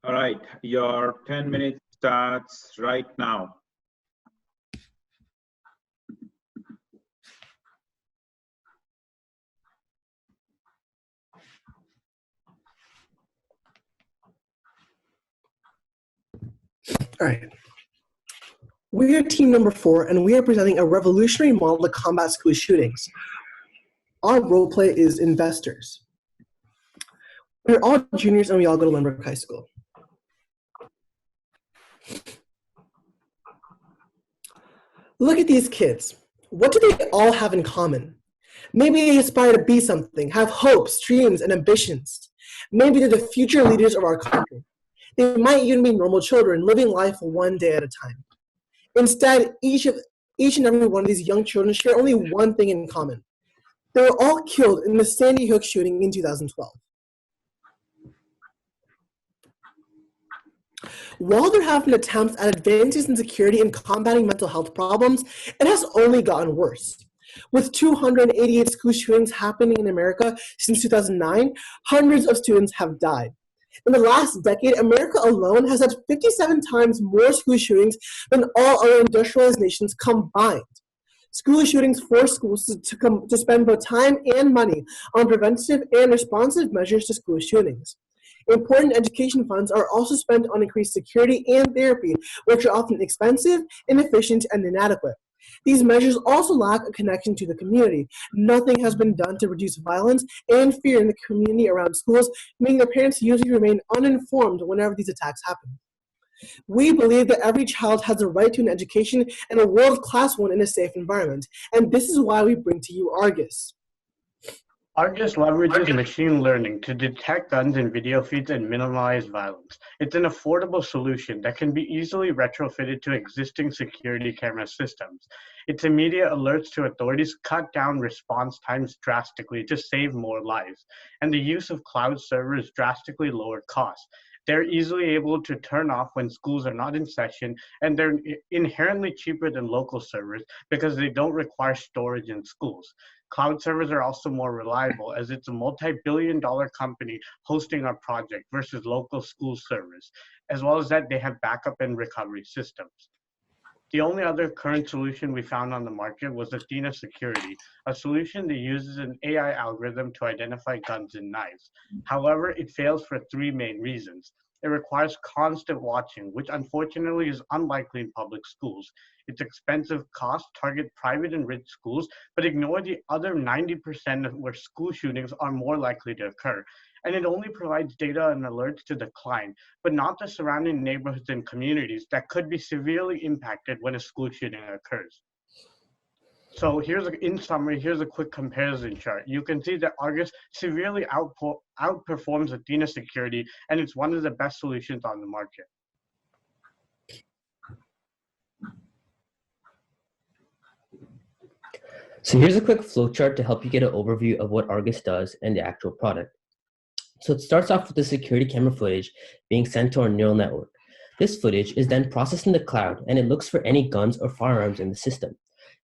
All right, your 10 minutes starts right now. All right. We are team number 4, and we are presenting a revolutionary model to combat school shootings. Our role play is investors. We're all juniors, and we all go to Lynbrook High School. Look at these kids. What do they all have in common? Maybe they aspire to be something, have hopes, dreams, and ambitions. Maybe they're the future leaders of our country. They might even be normal children, living life one day at a time. Instead, each and every one of these young children share only one thing in common. They were all killed in the Sandy Hook shooting in 2012. While there have been attempts at advances in security and combating mental health problems, it has only gotten worse. With 288 school shootings happening in America since 2009, hundreds of students have died. In the last decade, America alone has had 57 times more school shootings than all other industrialized nations combined. School shootings force schools to spend both time and money on preventive and responsive measures to school shootings. Important education funds are also spent on increased security and therapy, which are often expensive, inefficient, and inadequate. These measures also lack a connection to the community. Nothing has been done to reduce violence and fear in the community around schools, meaning the parents usually remain uninformed whenever these attacks happen. We believe that every child has a right to an education and a world-class one in a safe environment, and this is why we bring to you ARGUS. ARGUS leverages machine learning to detect guns in video feeds and minimize violence. It's an affordable solution that can be easily retrofitted to existing security camera systems. Its immediate alerts to authorities cut down response times drastically to save more lives, and the use of cloud servers drastically lower costs. They're easily able to turn off when schools are not in session, and they're inherently cheaper than local servers because they don't require storage in schools. Cloud servers are also more reliable as it's a multi-billion-dollar company hosting our project versus local school servers, as well as that they have backup and recovery systems. The only other current solution we found on the market was Athena Security, a solution that uses an AI algorithm to identify guns and knives. However, it fails for 3 main reasons. It requires constant watching, which unfortunately is unlikely in public schools. Its expensive costs target private and rich schools, but ignore the other 90% of where school shootings are more likely to occur. And it only provides data and alerts to the client, but not the surrounding neighborhoods and communities that could be severely impacted when a school shooting occurs. So in summary, here's a quick comparison chart. You can see that ARGUS severely outperforms Athena Security, and it's one of the best solutions on the market. So here's a quick flowchart to help you get an overview of what ARGUS does and the actual product. So it starts off with the security camera footage being sent to our neural network. This footage is then processed in the cloud, and it looks for any guns or firearms in the system.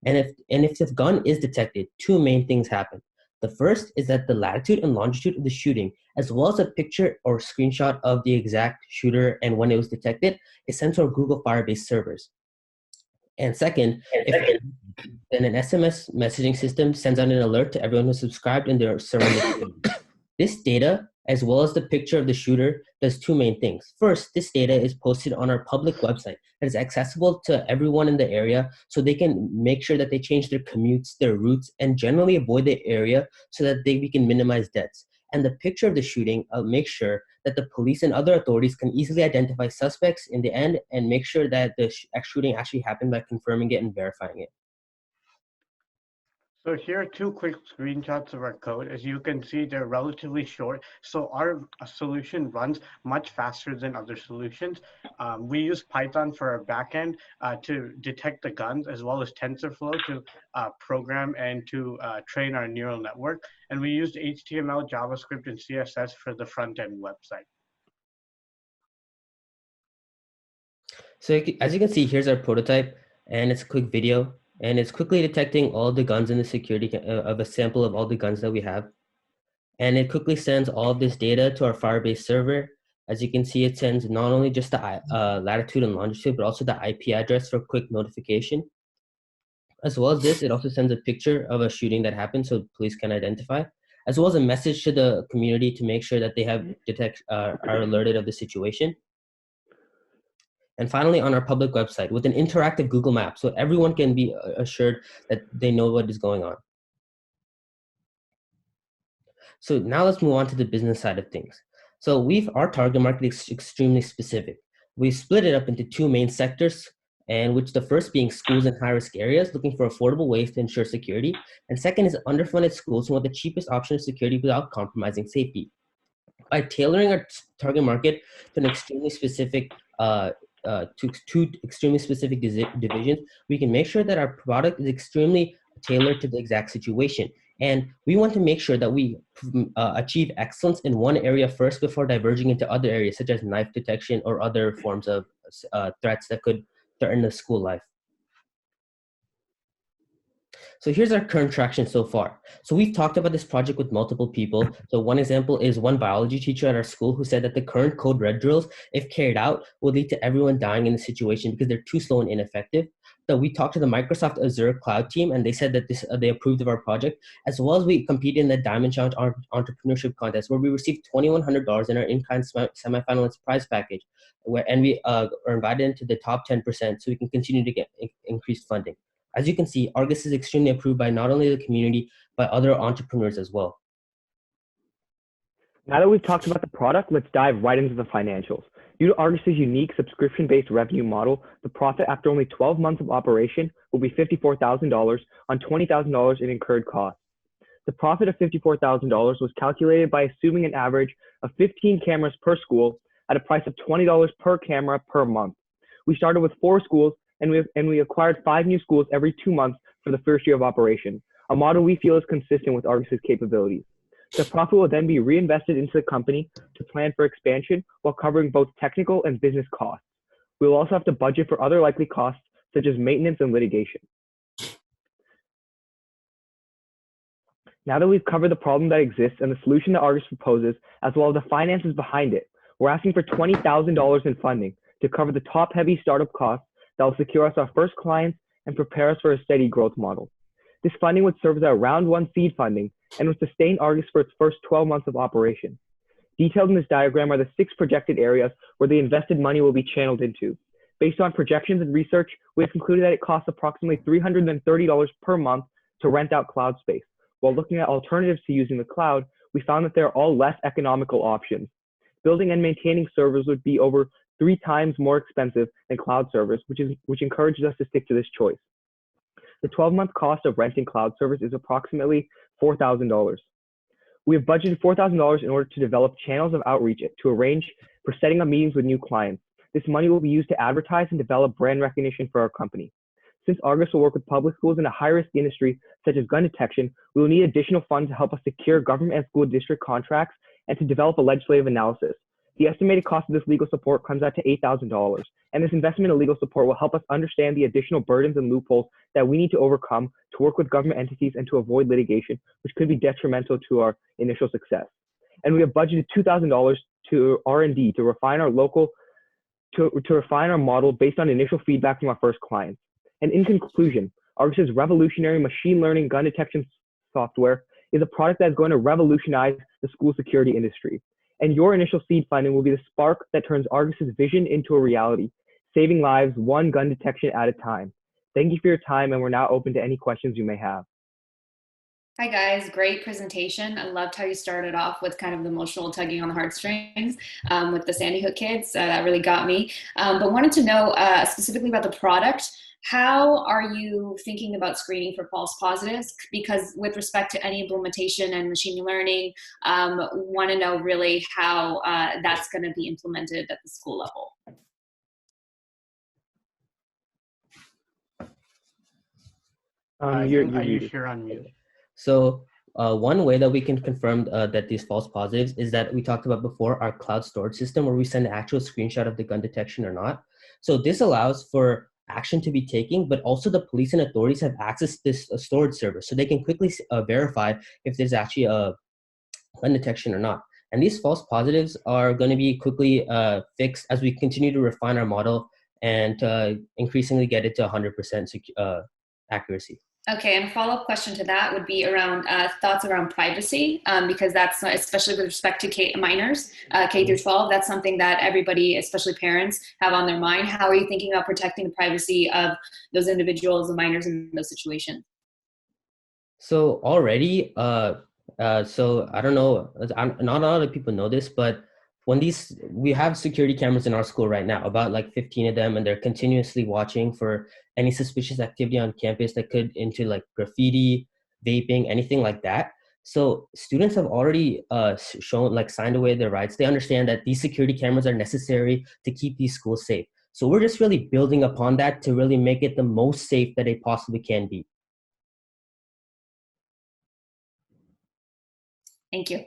And if the gun is detected, 2 main things happen. The first is that the latitude and longitude of the shooting, as well as a picture or screenshot of the exact shooter and when it was detected, is sent to our Google Firebase servers. And second, then an SMS messaging system sends out an alert to everyone who's subscribed in their surrounding. This data, as well as the picture of the shooter, does 2 main things. First, this data is posted on our public website that is accessible to everyone in the area, so they can make sure that they change their commutes, their routes, and generally avoid the area so that we can minimize deaths. And the picture of the shooting makes sure that the police and other authorities can easily identify suspects in the end and make sure that the shooting actually happened by confirming it and verifying it. So here are 2 quick screenshots of our code. As you can see, they're relatively short, so our solution runs much faster than other solutions. We use Python for our backend to detect the guns, as well as TensorFlow to program and to train our neural network. And we used HTML, JavaScript, and CSS for the front-end website. So as you can see, here's our prototype, and it's a quick video. And it's quickly detecting all the guns in the security of a sample of all the guns that we have. And it quickly sends all of this data to our Firebase server. As you can see, it sends not only just the latitude and longitude, but also the IP address for quick notification. As well as this, it also sends a picture of a shooting that happened so police can identify, as well as a message to the community to make sure that they have are alerted of the situation. And finally, on our public website with an interactive Google map, so everyone can be assured that they know what is going on. So now let's move on to the business side of things. So our target market is extremely specific. We split it up into two main sectors, and which the first being schools in high-risk areas looking for affordable ways to ensure security. And second is underfunded schools who want the cheapest option of security without compromising safety. By tailoring our target market to an extremely specific to two extremely specific divisions, we can make sure that our product is extremely tailored to the exact situation. And we want to make sure that we achieve excellence in one area first before diverging into other areas, such as knife detection or other forms of threats that could threaten the school life. So here's our current traction so far. So we've talked about this project with multiple people. So one example is one biology teacher at our school who said that the current code red drills, if carried out, will lead to everyone dying in the situation because they're too slow and ineffective. So we talked to the Microsoft Azure cloud team, and they said that they approved of our project, as well as we competed in the Diamond Challenge Entrepreneurship Contest, where we received $2,100 in our in-kind semifinalist prize package, and we are invited into the top 10% so we can continue to get increased funding. As you can see, ARGUS is extremely approved by not only the community, but other entrepreneurs as well. Now that we've talked about the product, let's dive right into the financials. Due to ARGUS's unique subscription-based revenue model, the profit after only 12 months of operation will be $54,000 on $20,000 in incurred costs. The profit of $54,000 was calculated by assuming an average of 15 cameras per school at a price of $20 per camera per month. We started with 4 schools, and we acquired 5 new schools every 2 months for the first year of operation, a model we feel is consistent with ARGUS's capabilities. The profit will then be reinvested into the company to plan for expansion while covering both technical and business costs. We will also have to budget for other likely costs, such as maintenance and litigation. Now that we've covered the problem that exists and the solution that ARGUS proposes, as well as the finances behind it, we're asking for $20,000 in funding to cover the top-heavy startup costs that will secure us our first clients and prepare us for a steady growth model. This funding would serve as our round 1 seed funding and would sustain ARGUS for its first 12 months of operation. Detailed in this diagram are the 6 projected areas where the invested money will be channeled into. Based on projections and research, we have concluded that it costs approximately $330 per month to rent out cloud space. While looking at alternatives to using the cloud, we found that they are all less economical options. Building and maintaining servers would be over 3 times more expensive than cloud servers, which encourages us to stick to this choice. The 12-month cost of renting cloud servers is approximately $4,000. We have budgeted $4,000 in order to develop channels of outreach to arrange for setting up meetings with new clients. This money will be used to advertise and develop brand recognition for our company. Since ARGUS will work with public schools in a high-risk industry such as gun detection, we will need additional funds to help us secure government and school district contracts and to develop a legislative analysis. The estimated cost of this legal support comes out to $8,000, and this investment in legal support will help us understand the additional burdens and loopholes that we need to overcome to work with government entities and to avoid litigation, which could be detrimental to our initial success. And we have budgeted $2,000 to R&D to refine our refine our model based on initial feedback from our first clients. And in conclusion, ARGUS's revolutionary machine learning gun detection software is a product that is going to revolutionize the school security industry. And your initial seed funding will be the spark that turns ARGUS's vision into a reality, saving lives one gun detection at a time. Thank you for your time, and we're now open to any questions you may have. Hi guys, great presentation. I loved how you started off with kind of the emotional tugging on the heartstrings with the Sandy Hook kids. That really got me. But wanted to know specifically about the product. How are you thinking about screening for false positives? Because with respect to any implementation and machine learning, want to know really how that's going to be implemented at the school level. You're on mute. So one way that we can confirm that these false positives is that we talked about before our cloud storage system where we send an actual screenshot of the gun detection or not. So this allows for action to be taken, but also the police and authorities have access to this storage server so they can quickly verify if there's actually a gun detection or not. And these false positives are going to be quickly fixed as we continue to refine our model and increasingly get it to 100% accuracy. Okay, and a follow-up question to that would be around thoughts around privacy, because that's, especially with respect to minors, K through 12, that's something that everybody, especially parents, have on their mind. How are you thinking about protecting the privacy of those individuals, the minors in those situations? So already, so I don't know, not a lot of people know this, but we have security cameras in our school right now, about like 15 of them, and they're continuously watching for any suspicious activity on campus that could into like graffiti, vaping, anything like that. So students have already signed away their rights. They understand that these security cameras are necessary to keep these schools safe. So we're just really building upon that to really make it the most safe that it possibly can be. Thank you.